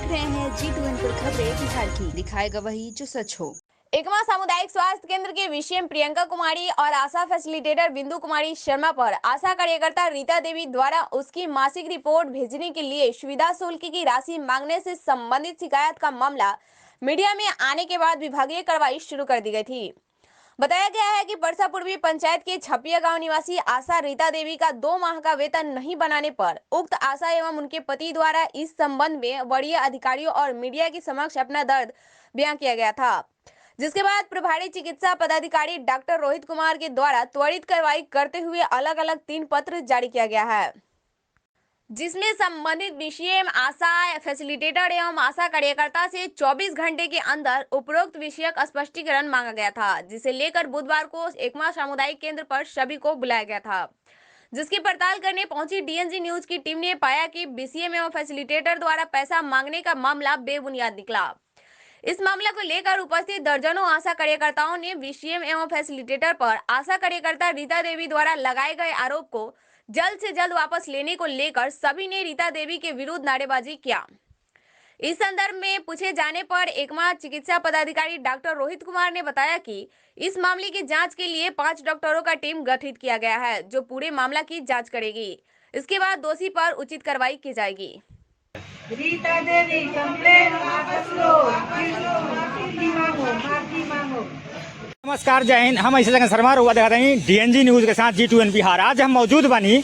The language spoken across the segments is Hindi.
रहे हैं G2N पर खबरें बिहार की, दिखाएगा वही जो सच हो। एकमा सामुदायिक स्वास्थ्य केंद्र के वीसीएम प्रियंका कुमारी और आशा फैसिलिटेटर बिंदु कुमारी शर्मा पर आशा कार्यकर्ता रीता देवी द्वारा उसकी मासिक रिपोर्ट भेजने के लिए सुविधा शुल्क की राशि मांगने से संबंधित शिकायत का मामला मीडिया में आने के बाद विभागीय कार्रवाई शुरू कर दी गई थी। बताया गया है कि परसा पूर्वी पंचायत के छपिया गांव निवासी आशा रीता देवी का 2 माह का वेतन नहीं बनाने पर उक्त आशा एवं उनके पति द्वारा इस संबंध में वरीय अधिकारियों और मीडिया के समक्ष अपना दर्द बयां किया गया था, जिसके बाद प्रभारी चिकित्सा पदाधिकारी डॉक्टर रोहित कुमार के द्वारा त्वरित कार्रवाई करते हुए अलग अलग 3 पत्र जारी किया गया है, जिसमें संबंधित विषयम आशा फैसिलिटेटर एवं आशा कार्यकर्ता से 24 घंटे के अंदर उपरोक्त विषयक स्पष्टीकरण मांगा गया था, जिसे लेकर बुधवार को एकमा सामुदायिक केंद्र पर सभी को बुलाया गया था। जिसकी पड़ताल करने पहुंची डीएनजी न्यूज की टीम ने पाया कि बीसीएम एवं फैसिलिटेटर द्वारा पैसा मांगने का मामला बेबुनियाद निकला। इस मामले को लेकर उपस्थित दर्जनों आशा कार्यकर्ताओं ने बीसीएम एवं फैसिलिटेटर पर आशा कार्यकर्ता रीता देवी द्वारा लगाए गए आरोप को जल्द से जल्द वापस लेने को लेकर सभी ने रीता देवी के विरुद्ध नारेबाजी किया। इस संदर्भ में पूछे जाने पर एकमा चिकित्सा पदाधिकारी डॉक्टर रोहित कुमार ने बताया कि इस मामले की जांच के लिए 5 डॉक्टरों का टीम गठित किया गया है, जो पूरे मामला की जांच करेगी। इसके बाद दोषी पर उचित कार्रवाई की जाएगी। रीता देवी कंप्लेन वापस लो, माफी मांगो। नमस्कार, जय हिंद। हम ऐसे जगह शर्मा हुआ दिखाते हैं डीएनजी न्यूज के साथ G2N बिहार। आज हम मौजूद बनी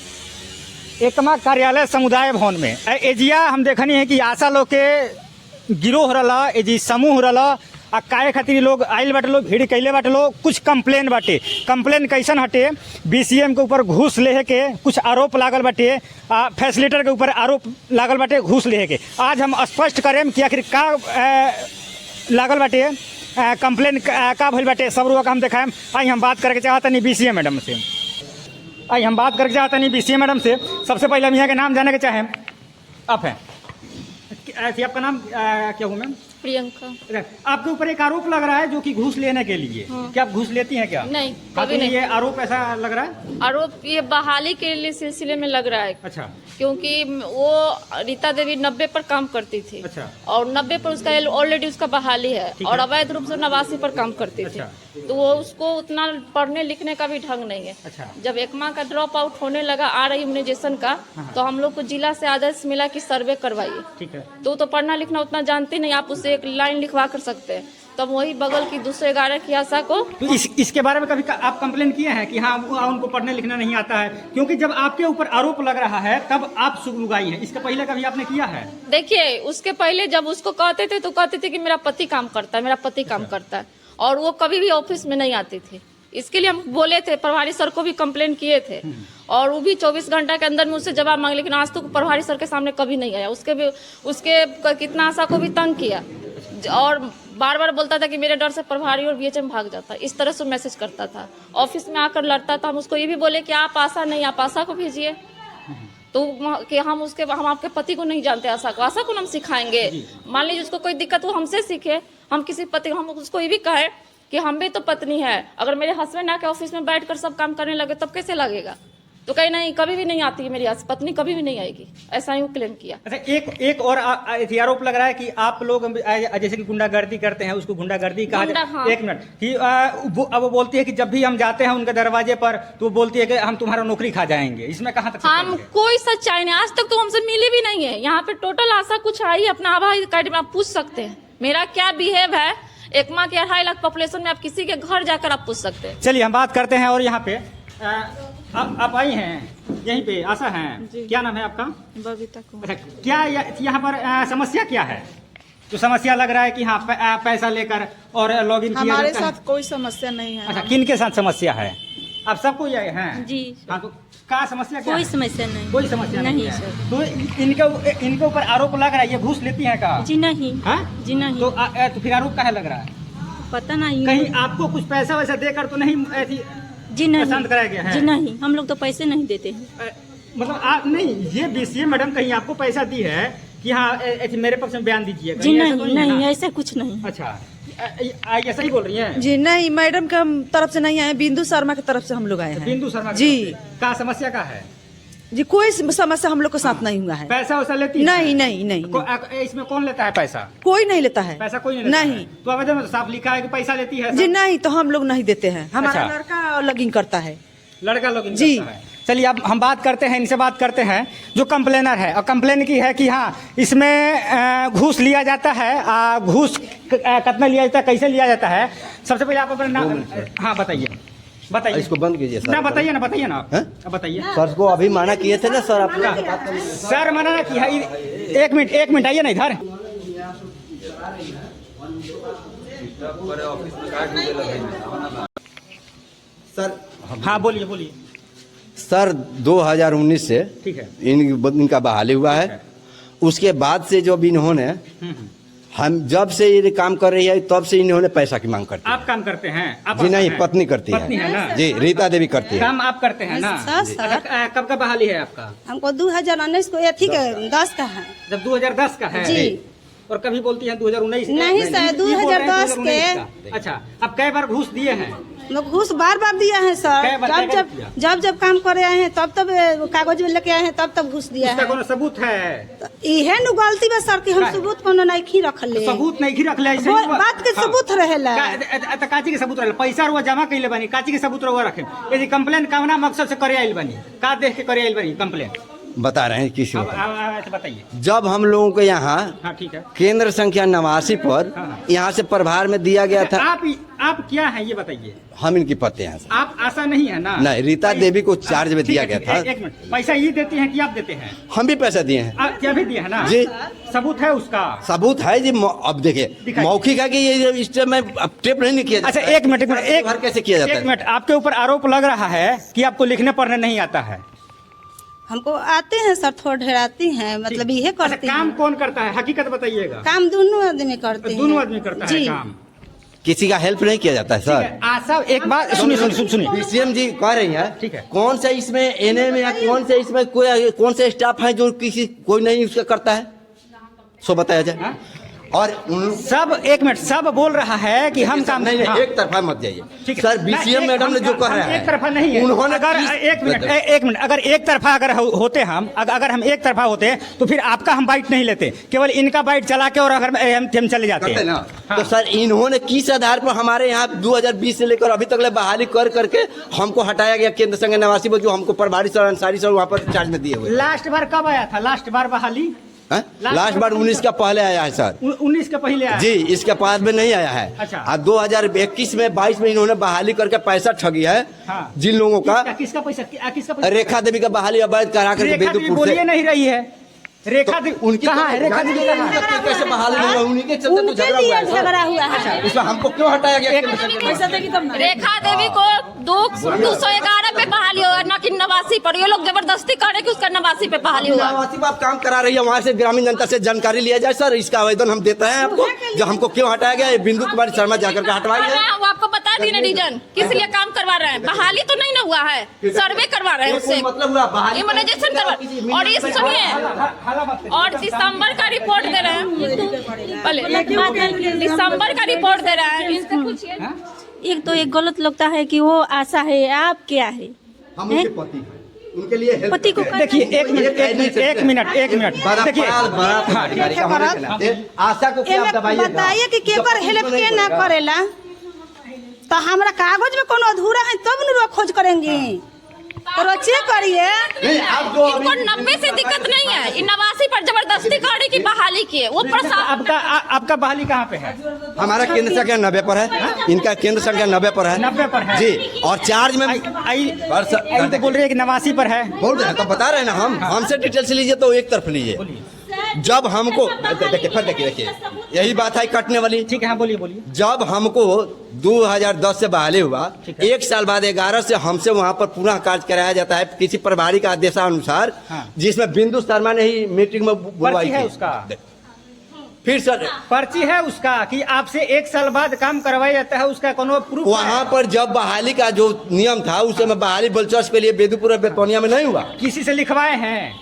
एकमा कार्यालय समुदाय भवन में। एजिया हम देखनी है कि आशा लोग के गिरोह रहा, एजी समूह रहा आ काय खातिर लोग आइल बाटे, लोग भीड़ कैले बाटे, लोग कुछ कंप्लेन बाटे। कंप्लेन कैसन हटे? बीसीएम के ऊपर घूस लेहे के कुछ आरोप लागल बाटे, फैसिलिटेटर के ऊपर आरोप लागल बाटे घूस लेहे के। आज हम स्पष्ट करें कि आखिर का लागल बाटे, कंप्लेन का भइल बाटे, सब लोग हम देखाएं। आई हम बात करके चाहते नहीं बीसीएम मैडम से। बीसीएम मैडम से सबसे पहले हम यहाँ के नाम जाने के चाहें। आप हैं, आपका नाम क्या हूँ मैम? प्रियंका। आपके ऊपर एक आरोप लग रहा है जो कि घूस लेने के लिए। क्या आप घूस लेती हैं क्या? नहीं, कभी नहीं। ये आरोप ऐसा लग रहा है? आरोप ये बहाली के लिए सिलसिले में लग रहा है। अच्छा। क्योंकि वो रीता देवी 90 पर काम करती थी। अच्छा। और 90 पर उसका ऑलरेडी उसका बहाली है और अवैध रूप से 89 पर काम करती थी। तो वो उसको उतना पढ़ने लिखने का भी ढंग नहीं है। अच्छा। जब एकमा का ड्रॉप आउट होने लगा इम्यूनाइजेशन का, तो हम लोग को जिला से आदेश मिला कि सर्वे करवाइए। ठीक है। तो पढ़ना लिखना उतना जानते नहीं, आप उससे एक लाइन लिखवा कर सकते हैं। तब वही बगल की 211 की आशा को तो इसके बारे में कभी आप कंप्लेन किए हैं कि हाँ उनको पढ़ने लिखना नहीं आता है? क्योंकि जब आपके ऊपर आरोप लग रहा है तब आप सुगलुगाई हैं। इसके पहले कभी आपने किया है? देखिए, उसके पहले जब उसको कहते थे तो कहते थे कि मेरा पति काम करता है, मेरा पति काम करता है, और वो कभी भी ऑफिस में नहीं आती थी। इसके लिए हम बोले थे, प्रभारी सर को भी कंप्लेन किए थे और वो भी 24 घंटा के अंदर में उससे जवाब मांगे, लेकिन आज तक प्रभारी सर के सामने कभी नहीं आया। उसके कितना आशा को भी तंग किया और बार बार बोलता था कि मेरे डर से प्रभारी और बीएचएम भाग जाता। इस तरह से मैसेज करता था, ऑफिस में आकर लड़ता था। हम उसको ये भी बोले कि आप आशा नहीं, आप आशा को भेजिए। तो कि हम आपके पति को नहीं जानते, आशा को हम सिखाएंगे। मान लीजिए उसको कोई दिक्कत हो हमसे सीखे। हम किसी पति, हम उसको ये भी कहे कि हम भी तो पत्नी है, अगर मेरे हस्बैंड आके ऑफिस में बैठकर सब काम करने लगे तब कैसे लगेगा? तो कहीं नहीं, कभी भी नहीं आती है मेरी पत्नी, कभी भी नहीं आएगी, ऐसा ही क्लेम किया। अच्छा, एक और आरोप लग रहा है कि आप लोग जैसे कि गुंडागर्दी करते हैं, उसको गुंडागर्दी कहा जाए। हाँ। एक मिनट कि अब वो बोलती है कि जब भी हम जाते हैं उनके दरवाजे पर तो वो बोलती है कि हम तुम्हारा नौकरी खा जाएंगे। इसमें कहाँ तक हम कोई सच्चाई नहीं, आज तक तो हमसे मिली भी नहीं है। यहाँ पे टोटल आशा कुछ आई, अपना आभा कार्ड में आप पूछ सकते हैं मेरा क्या बिहेव है। एकमा के 2.5 लाख पॉपुलेशन में आप किसी के घर जाकर आप पूछ सकते हैं। चलिए हम बात करते हैं। और यहाँ पे आप आई हैं, यहीं पे आशा हैं, क्या नाम है आपका? बबीता कुमार। अच्छा, क्या यहाँ पर समस्या क्या है? तो समस्या लग रहा है कि हाँ पैसा लेकर और लॉगिन किया हमारे साथ कोई समस्या नहीं है। अच्छा, किन के साथ समस्या है? आप सबको ये हैं जी। हाँ, तो क्या समस्या क्या कोई है? समस्या नहीं, कोई समस्या नहीं है। सर। तो इनके ऊपर आरोप लग रहा है, ये घूस लेती हैं का? जी नहीं। हाँ? जी नहीं। तो फिर आरोप काहे लग रहा है? पता नहीं, कहीं आपको कुछ पैसा वैसा देकर तो नहीं ऐसी जी नहीं शांत कराया गया है? जी नहीं, हम लोग तो पैसे नहीं देते हैं। मतलब आप नहीं, ये बीसीएम मैडम कहीं आपको पैसा दी है कि हाँ मेरे पक्ष में बयान दीजिए? जी नहीं, नहीं ऐसा कुछ नहीं। अच्छा, ऐसा ही बोल रही हैं? जी नहीं, मैडम के तरफ से नहीं आए, बिंदु शर्मा की तरफ से हम लोग आए हैं। बिंदु शर्मा जी। का समस्या का है? जी कोई समस्या हम लोग के साथ नहीं हुआ है। पैसा वैसा लेती है? नहीं नहीं नहीं, इसमें कौन लेता है पैसा? कोई नहीं लेता है। पैसा कोई नहीं लेता नहीं। है। तो आवेदन में तो साफ लिखा है कि पैसा लेती है। जी नहीं, तो हम लोग नहीं देते हैं, हमारा अच्छा। लड़का लॉगिंग करता है। लड़का लोग जी। चलिए अब हम बात करते हैं, इनसे बात करते हैं जो कंप्लेनर है, और कंप्लेन की है कि हाँ इसमें घूस लिया जाता है। घूस कितना लिया जाता है, कैसे लिया जाता है? सबसे पहले आप अपना नाम हाँ बताइए बताइए। इसको बंद कीजिए सर। ना बताइए ना आप बताइए। सर को अभी माना किए थे ना सर, आप सर मना ना किया। एक मिनट आइए ना इधर। सर हाँ बोलिए। सर 2019 से ठीक है। इनका बहाली हुआ है। उसके बाद से जब इन्होंने हम जब से ये काम कर रही है तब से इन्होंने पैसा की मांग करती है। आप काम करते हैं? आप जी नहीं, हैं? पत्नी करती पत्नी है ना? जी, रीता देवी करती है। काम आप करते हैं ना? सर। कब का बहाली है आपका? हमको 2019 को ये ठीक है 10 का है। जब 2010 का है? जी। और कभी बोलती हैं 2019? नहीं सर, 2010 के। अच्छा, अब कई बार घूस दिए हैं? लोग घूस बार दिया है सर। कै बार जब काम करे आए हैं तब कागज में लेके आए हैं तब घूस दिया उसका है। कोनो सबूत है? इहे नु गलती बा सर कि हम सबूत कोनो नहीं रख ले। सबूत नहीं रख ले? बात के सबूत रहेला। काची के सबूत रहेला? पैसा रुआ जमा कइले बानी, काची के सबूत रुआ रखे? यदि कंप्लेन कवना मकसद से करे आइल बानी, का देख के करे आइल बानी कंप्लेन? बता रहे हैं किसी को। बताइए। जब हम लोगों को यहाँ हाँ ठीक है। केंद्र संख्या 89 पर यहाँ से प्रभार में दिया गया था। आप क्या है ये बताइए? हम इनकी पत्नी हैं। आप आशा नहीं है ना? नहीं, रीता देवी को चार्ज में दिया गया था। एक मिनट, पैसा ये देती हैं कि आप देते हैं? हम भी पैसा दिए हैं। क्या भी दिए है ना? जी। सबूत है उसका? सबूत है जी। अब देखिए मौखिक है कि ये इस टाइम में टेप नहीं किया। अच्छा एक मिनट घर कैसे किया जाता है? एक मिनट, आपके ऊपर आरोप लग रहा है कि आपको लिखने पढ़ने नहीं आता है। हमको आते हैं सर, थोड़ा ढेर आती हैं, मतलब ये करते हैं। काम कौन करता है, हकीकत बताइएगा? काम दोनों आदमी करते हैं। दोनों आदमी करता है काम? किसी का हेल्प नहीं किया जाता है सर। आशा एक बात सुनिए। पीसीएम जी कह रही है ठीक है। कौन सा इसमें एनए में या कौन से इसमें कौन से स्टाफ है जो कोई नहीं उसका करता है, सो बताया जाए। और सब एक मिनट, सब बोल रहा है कि हम काम नहीं, हाँ। एक तरफा मत जाइए सर। बीसीएम मैडम ने जो कर रहा है एक तरफा नहीं है। उन्होंने अगर एक मिनट अगर एक तरफा होते हम, अगर हम एक तरफा होते तो फिर आपका हम बाइट नहीं लेते, केवल इनका बाइट चला के और अगर हम चले जाते हैं ना। तो सर इन्होंने किस आधार पर हमारे यहाँ 2020 से लेकर अभी तक बहाली कर करके हमको हटाया गया केंद्र संघ 89 पर, जो हमको प्रभारी सर अंसारी सर वहाँ पर चार्ज में दिए हुए। लास्ट बार कब आया था? लास्ट बार बहाली लास्ट बार 19 का पहले आया है सर। 19 का पहले आया? जी, इसके बाद में नहीं आया है। अच्छा। 2021 में 22 में इन्होंने बहाली करके पैसा ठगी है। हाँ। जिन लोगों का किसका पैसा? रेखा देवी का बहाली अवैध करा करके बेदूपुर से। बोलिए नहीं रही है रेखा देवी। उनकी कहाँ है रेखा देवी? कैसे बहाली नहीं हुआ? उन्हीं के चलते तो झगड़ा हुआ है। इसमें हमको क्यों हटाया गया? रेखा देवी को 211 पे बहाली हुआ, ना कि 89 पर। ये लोग जबरदस्ती करे कि उसका 89 पे बहाली हुआ। 89 पर आप काम करा रही है, वहाँ से ग्रामीण जनता से जानकारी लिया जाए सर। इसका आवेदन हम देते हैं आपको, जो हमको क्यों हटाया गया। बिंदु कुमारी शर्मा जाकर के हटवाई है। वो आपको बता दी ना रीजन किस लिए काम करवा रहे हैं। बहाली तो नहीं ना हुआ है, सर्वे करवा रहे हैं उससे, इम्यूनाइजेशन करवा। और ये सुनिए, और दिसंबर का रिपोर्ट दे रहे हैं। दिसंबर का रिपोर्ट दे रहे हैं। इनसे पूछिए। एक तो एक गलत लगता है कि वो आशा है, आप क्या है? हम उनके पति हैं, उनके लिए हेल्प पति को देखिए एक मिनट देखिए आशा को क्या आप दबाइएगा? बताइए कि केकर हेल्प के ना करेला, तो हमारा कागज में कोनो अधूरा है तब न खोज करेंगे। और चेक करिए। इनको 90 से दिक्कत नहीं है, 89 पर जबरदस्ती गाड़ी की बहाली की है। वो आपका बहाली कहाँ पे है? हमारा केंद्र संख्या 90 पर है, इनका केंद्र संख्या 90 पर है। 90 पर है जी। और चार्ज में तो बोल रहे हैं कि 89 पर है। बोल रहे हैं तो बता रहे हैं ना। हमसे डिटेल से लीजिए तो एक तरफ लीजिए। जब हमको देखिए यही बात है कटने वाली। ठीक है, हाँ बोलिए। जब हमको 2010 से बहाली हुआ, 1 साल बाद 11 से हमसे वहाँ पर पुनः कार्य कराया जाता है किसी प्रभारी का आदेशानुसार। हाँ। जिसमें बिंदु शर्मा ने ही मीटिंग में बुलवाई है उसका। फिर सर पर्ची है उसका कि आपसे 1 साल बाद काम करवाया जाता है, उसका कोनो प्रूफ? वहाँ पर जब बहाली का जो नियम था उस समय बहाली बलचौस के लिए बेदूपुर बेतौनिया में नहीं हुआ। किसी से लिखवाए हैं?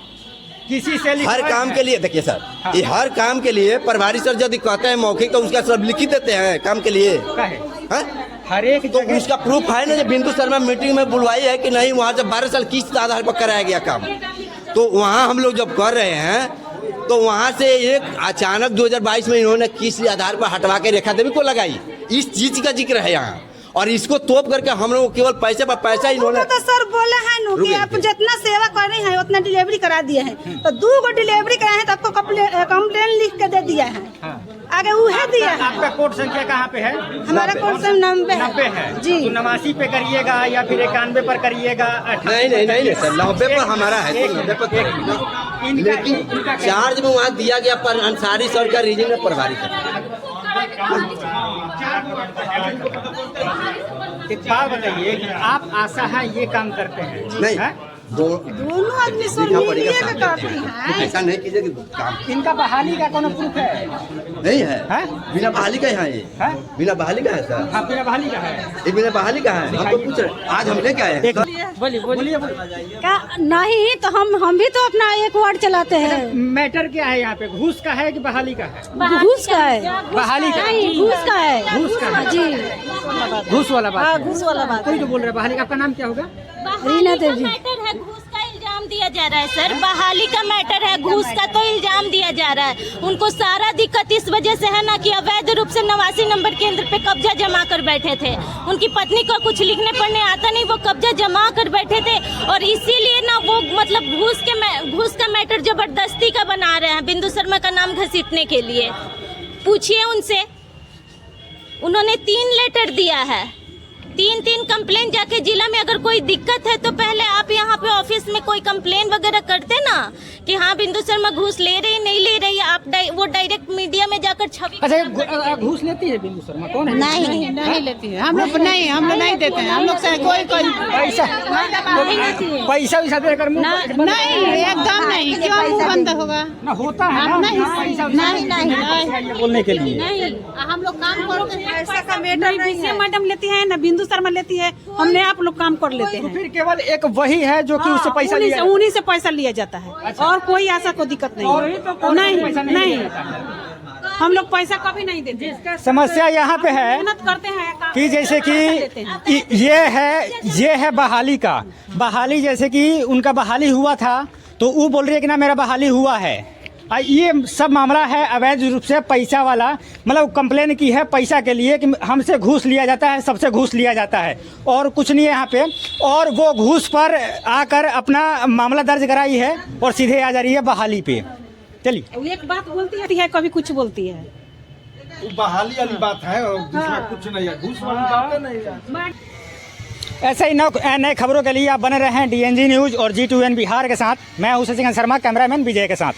किसी से हर काम के लिए देखिए सर, ये हर काम के लिए प्रभारी सर यदि कहते हैं मौखिक तो उसका सब लिखित देते हैं काम के लिए। हाँ? हर एक तो उसका प्रूफ है ना, जो बिंदु शर्मा मीटिंग में बुलवाई है कि नहीं, वहाँ से 12 साल किस्त आधार पर कराया गया काम। तो वहाँ हम लोग जब कर रहे हैं तो वहाँ से एक अचानक 2022 में इन्होंने किस्त आधार पर हटवा के रेखा देवी को लगाई। इस चीज का जिक्र है यहाँ, और इसको तोप करके हम लोग केवल पैसे पर पैसा इन्होंने। तो सर बोले हैं नु कि आप जितना सेवा कर रहे हैं उतना डिलीवरी करा दिए हैं, तो 2 गो डिलीवरी कराए हैं तो आपको कंप्लेन लिख के दे दिया है। आगे उहे दिया है। आपका कोड संख्या कहाँ पे है? हमारा कोड संख्या 90 है जी। तो 89 पे करिएगा या फिर 91 पर करिएगा? नहीं सर, 90 पर हमारा है, 90 पर। लेकिन चार्ज में वहाँ दिया गया पर अंसारी सर का रीजन में प्रभारी एक बात बताइए कि आप आशा है ये काम करते हैं? नहीं है? दोनों आदमी सर मिलिए के करते हैं। ऐसा नहीं कीजिए कि काम इनका बहाली का कोनो प्रूफ है? नहीं है, है? बिना बहाली का यहाँ ये है? बिना बहाली का है सर। हाँ, बिना बहाली का है। ये बिना बहाली का है, हमको पूछ रहे आज हम लेके आए हैं। बोलिए। क्या नहीं तो हम भी तो अपना एक वार्ड चलाते हैं। मैटर क्या है यहाँ पे? घूस का है कि बहाली का है? घूस का है। बहाली का? घूस का है। घूस का है जी, घूस वाला बात है। घूस वाला बात। कोई तो बोल रहा है बहाली का। आपका नाम क्या होगा? रीना देवी। मैटर है, घूस का इल्जाम दिया जा रहा है सर, बहाली का मैटर है, घूस का तो इल्जाम दिया जा रहा है। उनको सारा दिक्कत इस वजह से है ना कि अवैध रूप से 89 नंबर केंद्र पे कब्जा जमा कर बैठे थे। उनकी पत्नी को कुछ लिखने पढ़ने आता नहीं, वो कब्जा जमा कर बैठे थे, और इसीलिए ना वो मतलब घूस का मैटर जबरदस्ती का बना रहे हैं बिंदु शर्मा का नाम घसीटने के लिए। पूछिए उनसे, उन्होंने 3 लेटर दिया है, 3 कंप्लेन जाके जिला में। अगर कोई दिक्कत है तो पहले आप यहाँ पे ऑफिस में कोई कंप्लेन वगैरह करते ना कि हाँ बिंदु शर्मा घूस ले रही नहीं ले रही, आप वो डायरेक्ट मीडिया में जाकर छवि। अच्छा, घूस लेती है बिंदु शर्मा? कौन है? नहीं लेती है। हम लोग नहीं देते हैं। हम लोग से कोई पैसा वैसा देकर नहीं, एकदम नहीं। क्यों मुँह बंद होगा? ना होता है ना पैसा नहीं बोलने के लिए। नहीं, हम लोग काम करते हैं। पैसा का मैटर नहीं है। मैडम लेती है ना, बिंदु शर्मा लेती है, हमने आप लोग काम कर लेते तो हैं। फिर केवल एक वही है जो कि उससे पैसा लिया? उन्हीं से पैसा लिया जाता है। अच्छा। और कोई ऐसा कोई दिक्कत नहीं है। नहीं, हम लोग पैसा कभी नहीं देते। समस्या यहाँ पे है मेहनत करते हैं कि जैसे कि ये है बहाली का। बहाली जैसे कि उनका बहाली हुआ था तो वो बोल रही है कि ना मेरा बहाली हुआ है। ये सब मामला है अवैध रूप से पैसा वाला, मतलब कंप्लेन की है पैसा के लिए कि हमसे घूस लिया जाता है, सबसे घूस लिया जाता है और कुछ नहीं है यहाँ पे। और वो घूस पर आकर अपना मामला दर्ज कराई है और सीधे आ जा रही है बहाली पे। चलिए, एक बात बोलती है, कभी कुछ बोलती है। बहाली वाली बात है और दूसरा कुछ नहीं है, घूस वाली बात नहीं है। ऐसे ही नए खबरों के लिए आप बने रहे हैं DNG न्यूज़ और G2N बिहार के साथ। मैं हूं शशिकांत शर्मा, कैमरामैन विजय के साथ।